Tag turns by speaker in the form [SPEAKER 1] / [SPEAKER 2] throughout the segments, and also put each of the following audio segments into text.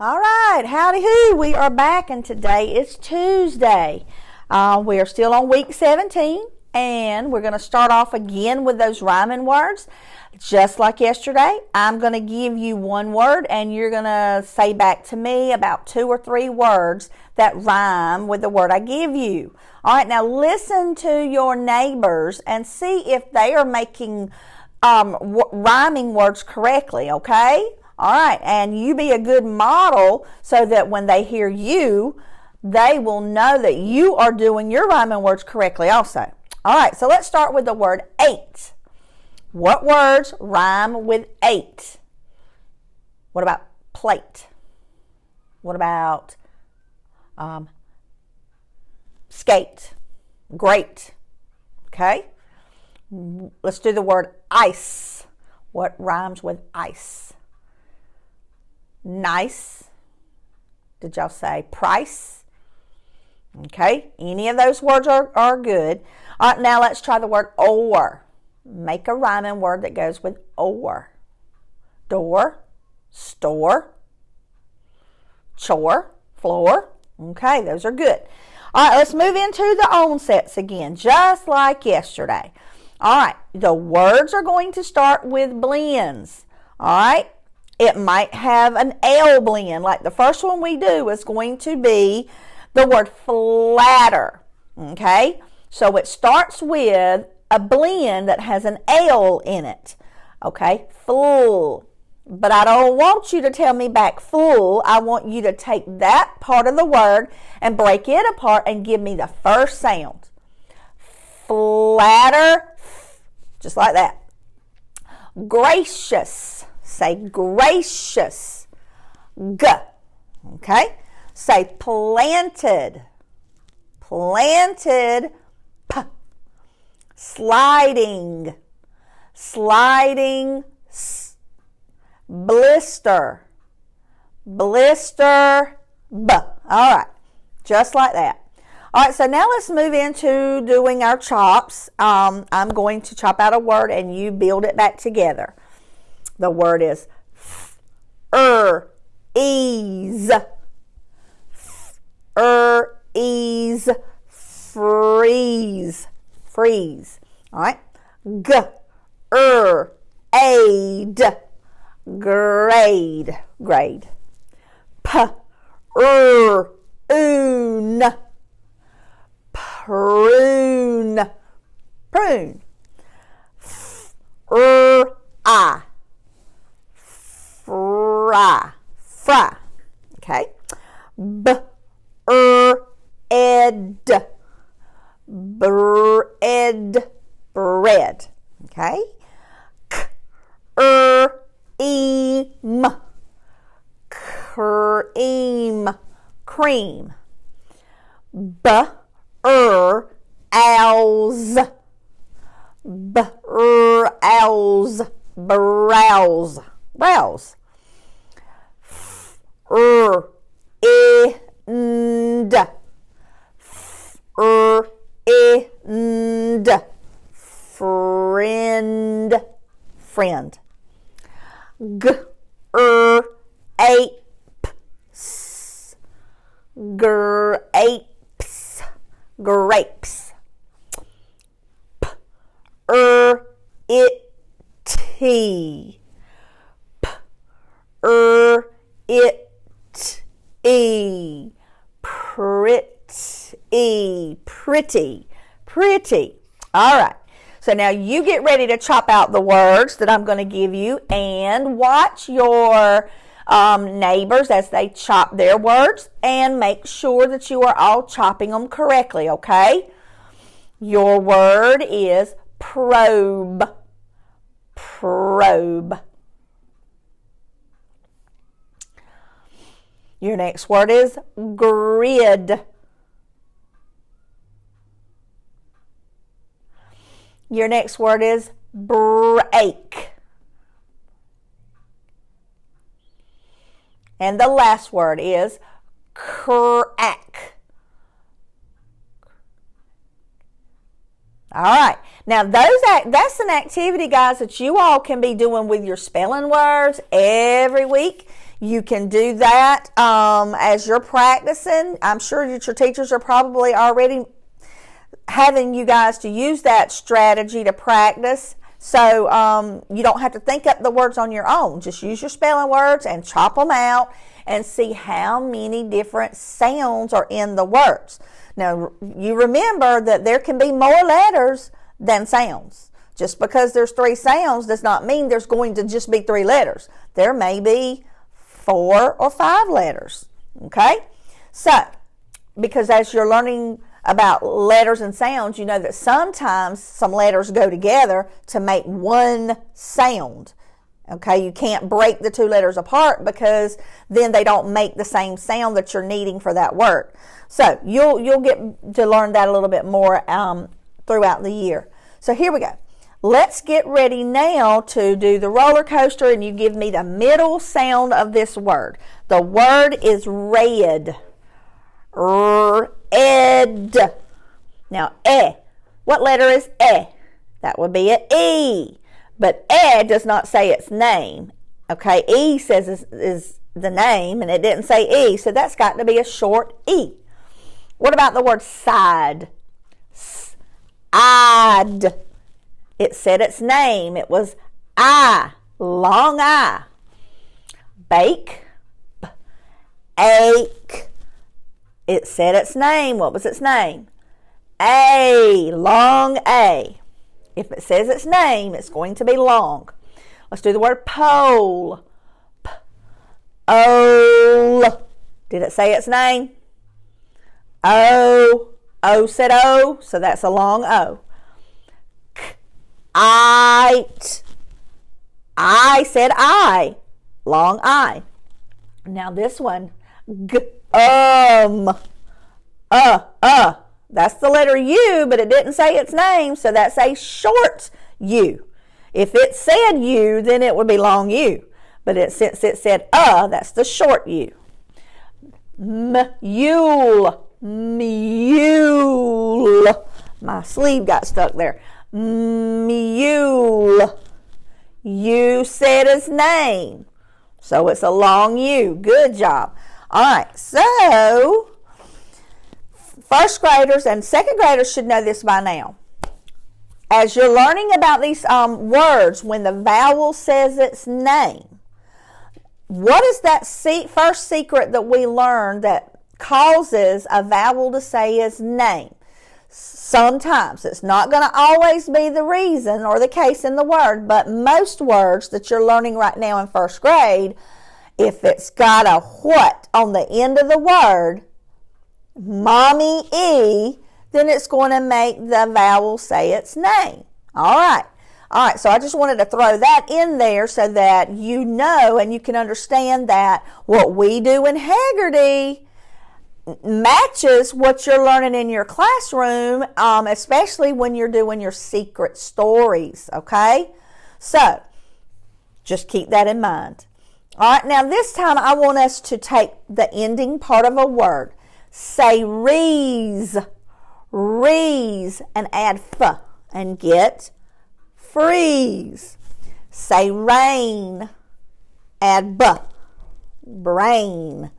[SPEAKER 1] All right, howdy hoo. We are back, and today is Tuesday. We are still on week 17, and we're going to start off again with those rhyming words. Just like yesterday, I'm going to give you one word, and you're going to say back to me about 2 or 3 words that rhyme with the word I give you. All right, now listen to your neighbors and see if they are making rhyming words correctly, okay? All right, and you be a good model so that when they hear you, they will know that you are doing your rhyming words correctly also. All right, so let's start with the word 8. What words rhyme with 8? What about plate? What about skate? Great. Okay? Let's do the word ice. What rhymes with ice? Nice. Did y'all say price? Okay, any of those words are good. All right, now let's try the word or. Make a rhyming word that goes with or. Door, store, chore, floor. Okay, those are good. All right, let's move into the onsets again, just like yesterday. All right, the words are going to start with blends. All right. It might have an L blend, like the first one we do is going to be the word flatter, okay? So it starts with a blend that has an L in it, okay? Full. But I don't want you to tell me back full. I want you to take that part of the word and break it apart and give me the first sound. Flatter, just like that. Gracious. Say gracious. G. Okay? Say planted. Planted. P. Sliding. Sliding. S. Blister. Blister. B. All right. Just like that. All right, so now let's move into doing our chops. I'm going to chop out a word and you build it back together. The word is ease, ease, freeze, freeze. All right. Aid, grade, grade. Oon, prune, prune. I. Fry, fry, okay? Bread, bread, bread, okay? Cream, cream, cream. Browse, browse, browse. Browse. End. End. Friend. Friend. Grapes. Grapes. Grapes. It. Pretty, pretty, pretty. All right. So now you get ready to chop out the words that I'm going to give you and watch your neighbors as they chop their words and make sure that you are all chopping them correctly, okay? Your word is probe. Probe. Your next word is grid. Your next word is break. And the last word is crack. All right. Now, that's an activity, guys, that you all can be doing with your spelling words every week. You can do that as you're practicing. I'm sure that your teachers are probably already having you guys to use that strategy to practice. So you don't have to think up the words on your own. Just use your spelling words and chop them out and see how many different sounds are in the words. Now, you remember that there can be more letters than sounds. Just because there's 3 sounds does not mean there's going to just be 3 letters. There may be 4 or 5 letters. Okay? So, because as you're learning about letters and sounds, you know that sometimes some letters go together to make one sound. Okay, you can't break the 2 letters apart because then they don't make the same sound that you're needing for that word. So you'll get to learn that a little bit more throughout the year. So here we go. Let's get ready now to do the roller coaster, and you give me the middle sound of this word. The word is red. Ed. Now, what letter is e? That would be an E. But e does not say its name. Okay, E says is the name, and it didn't say E, so that's got to be a short E. What about the word side? I'd. It said its name. It was I, long I. Bake, ache. It said its name. What was its name? A, long A. If it says its name, it's going to be long. Let's do the word pole. P-O-L. Did it say its name? O. O said O, so that's a long O. Kite. I said I. Long I. Now this one. That's the letter U, but it didn't say its name, so that's a short U. If it said U, then it would be long U. But since it said that's the short U. Mule. Mule. My sleeve got stuck there. Mule. You said its name. So it's a long U. Good job. All right, so first graders and second graders should know this by now. As you're learning about these words, when the vowel says its name, what is that first secret that we learned that causes a vowel to say its name? Sometimes it's not going to always be the reason or the case in the word, but most words that you're learning right now in first grade, if it's got a what on the end of the word, mommy E, then it's going to make the vowel say its name. All right, so I just wanted to throw that in there so that you know and you can understand that what we do in Heggerty matches what you're learning in your classroom, especially when you're doing your secret stories, okay? So, just keep that in mind. All right, now this time I want us to take the ending part of a word. Say rees, and add f and get freeze. Say rain, add b, brain.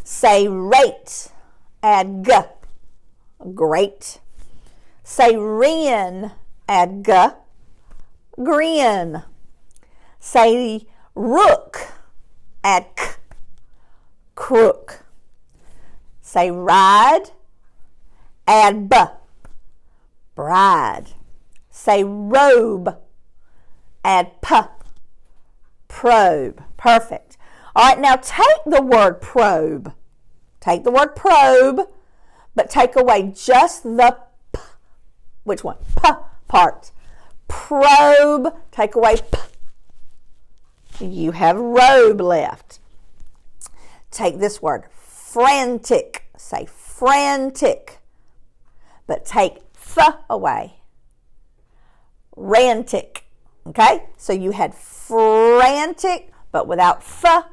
[SPEAKER 1] Say rate, add g, great. Say wren, add g, grin. Say rook, add k, crook. Say ride, add b, bride. Say robe, add p, probe. Perfect. All right, now take the word probe. Take the word probe, but take away just the p. Which one? P part. Probe, take away p. You have robe left. Take this word, frantic. Say frantic, but take f away. Rantic. Okay? So you had frantic, but without f,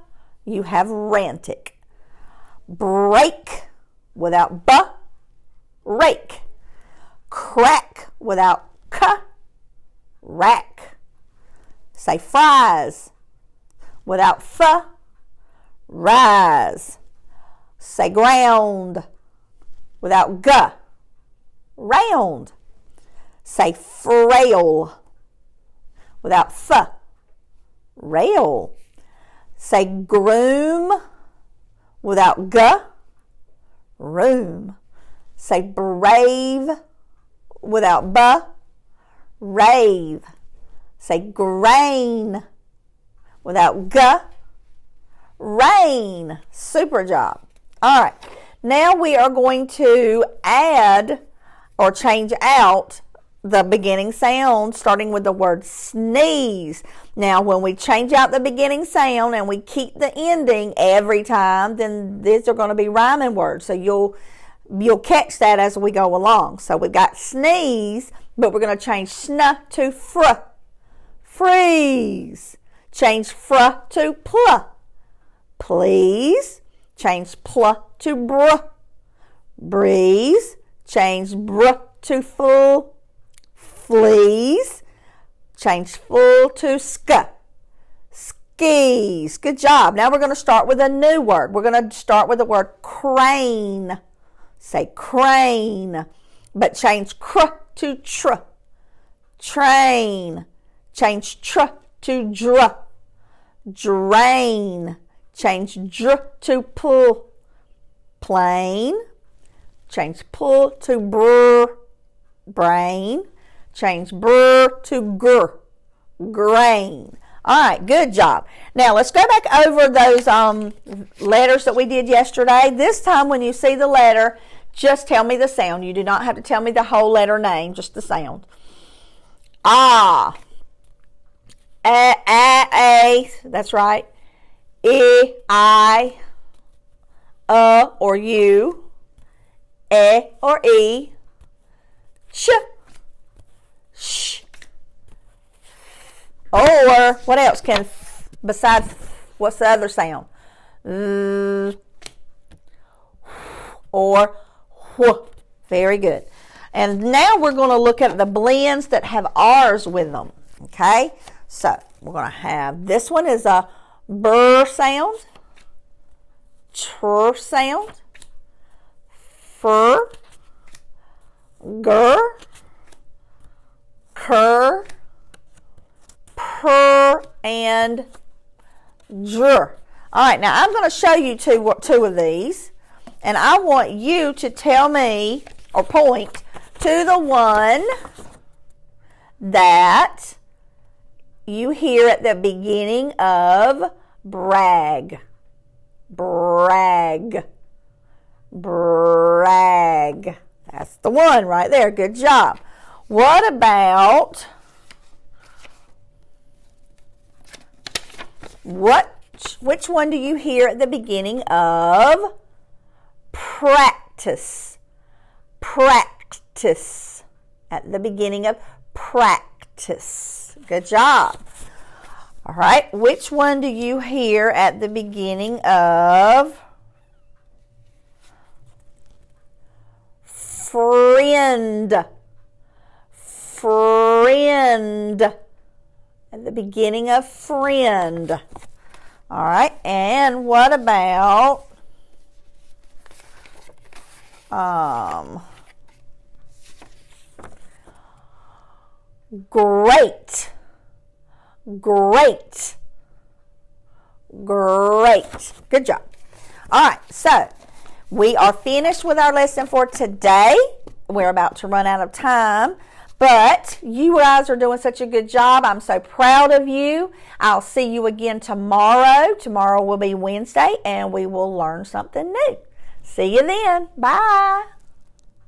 [SPEAKER 1] you have rantic. Break without b, rake. Crack without k, rack. Say fries without f, rise. Say ground without G. Round. Say frail without F. Rail. Say groom without G. Room. Say brave without B. Rave. Say grain without G. Rain. Super job. All right. Now we are going to add or change out the beginning sound, starting with the word sneeze. Now, when we change out the beginning sound and we keep the ending every time, then these are going to be rhyming words. So you'll catch that as we go along. So we got sneeze, but we're going to change sn to fr. Freeze. Change fr to pl. Please. Change pl to br. Breeze. Change br to full. Fleas. Change full to sk. Skis. Good job. Now we're going to start with a new word. We're going to start with the word crane. Say crane. But change cr to tr. Train. Change tr to dr. Drain. Change dr to pull. Plane. Change pull to brr. Brain. Change brr to gr. Grain. All right, good job. Now let's go back over those letters that we did yesterday. This time when you see the letter, just tell me the sound. You do not have to tell me the whole letter name, just the sound. Ah. A, that's right. I, or you. E or E. Ch. Sh. Or what else can besides what's the other sound? Or wh. Very good. And now we're going to look at the blends that have R's with them. Okay? So we're going to have this one is a brr sound, tr sound, fur, gur, cur, purr, and dr. All right, now I'm going to show you two of these, and I want you to tell me or point to the one that you hear at the beginning of brag. Brag. Brag. That's the one right there. Good job. What about which one do you hear at the beginning of practice? Practice. At the beginning of practice. Good job. All right. Which one do you hear at the beginning of friend? Friend. At the beginning of friend. All right. And what about great. Great. Great. Good job. All right, so we are finished with our lesson for today. We're about to run out of time, but you guys are doing such a good job. I'm so proud of you. I'll see you again tomorrow. Tomorrow will be Wednesday, and we will learn something new. See you then. Bye.